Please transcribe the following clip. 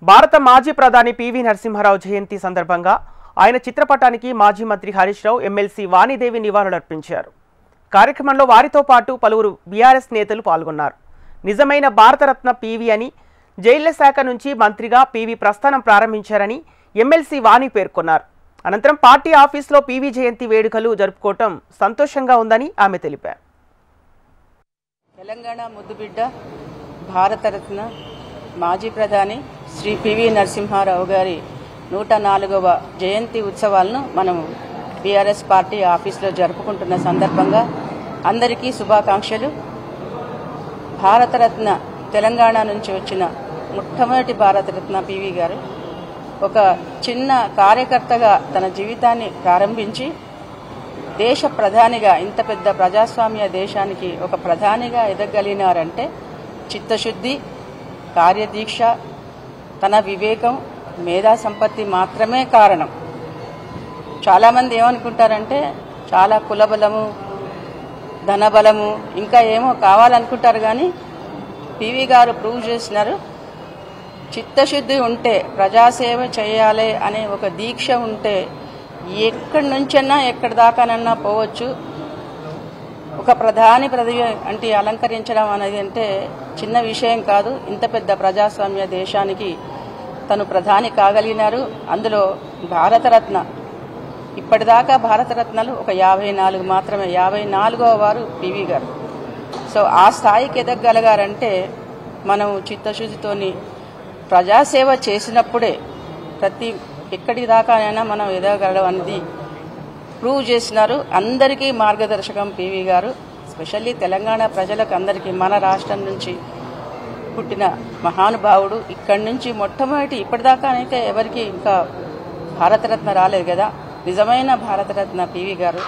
భారత మాజీ ప్రధాని పివి నరసింహారావు జయంతి సందర్భంగా ఆయన చిత్రపటానికి మాజీ మంత్రి హరీష్ రావు ఎమ్మెల్సీ వాణిదేవి నివాళులర్పించారు. కార్యక్రమంలో వారితో పాటు పలువురు బీఆర్ఎస్ నేతలు పాల్గొన్నారు. నిజమైన భారతరత్న పివి అని జైళ్ల శాఖ నుంచి మంత్రిగా పివి ప్రస్థానం ప్రారంభించారని ఎమ్మెల్సీ వాణి పేర్కొన్నారు. అనంతరం పార్టీ ఆఫీసులో పివి జయంతి వేడుకలు జరుపుకోవటం సంతోషంగా ఉందని ఆమె తెలిపారు. తెలంగాణ ముద్దుబిడ్డ భారతరత్న మాజీ ప్రధాని శ్రీ పివి నరసింహారావు గారి 104వ జయంతి ఉత్సవాలను మనం బీఆర్ఎస్ పార్టీ ఆఫీసులో జరుపుకుంటున్న సందర్భంగా అందరికీ శుభాకాంక్షలు. భారతరత్న తెలంగాణ నుంచి వచ్చిన మొట్టమొదటి భారతరత్న పివి గారు ఒక చిన్న కార్యకర్తగా తన జీవితాన్ని ప్రారంభించి దేశ ప్రధానిగా, ఇంత పెద్ద ప్రజాస్వామ్య దేశానికి ఒక ప్రధానిగా ఎదగలిగినారంటే చిత్తశుద్ధి, కార్యదీక్ష, తన వివేకం, మేధా సంపత్తి మాత్రమే కారణం. చాలామంది ఏమనుకుంటారంటే చాలా కులబలము, ధనబలము, ఇంకా ఏమో కావాలనుకుంటారు. కానీ పివి గారు ప్రూవ్ చేసినారు, చిత్తశుద్ధి ఉంటే, ప్రజాసేవ చేయాలి అనే ఒక దీక్ష ఉంటే ఎక్కడి నుంచైనా ఎక్కడి దాకానన్నా పోవచ్చు. ఒక ప్రధాని పదవి అంటే అలంకరించడం అనేది అంటే చిన్న విషయం కాదు. ఇంత పెద్ద ప్రజాస్వామ్య దేశానికి తను ప్రధాని కాగలిగినారు. అందులో భారతరత్న, ఇప్పటిదాకా భారతరత్నాలు ఒక 54 మాత్రమే, 54వ వారు పివి గారు. సో ఆ స్థాయికి ఎదగగలగారంటే మనం చిత్తశుద్ధితోని ప్రజాసేవ చేసినప్పుడే ఎక్కడి దాకానైనా మనం ఎదగగలం అనేది ప్రూవ్ చేసినారు. అందరికీ మార్గదర్శకం పివి గారు. స్పెషల్లీ తెలంగాణ ప్రజలకు అందరికీ, మన రాష్ట్రం నుంచి పుట్టిన మహానుభావుడు. ఇక్కడి నుంచి మొట్టమొదటి, ఇప్పటిదాకానైతే ఎవరికి ఇంకా భారతరత్న రాలేదు కదా, నిజమైన భారతరత్న పివి గారు.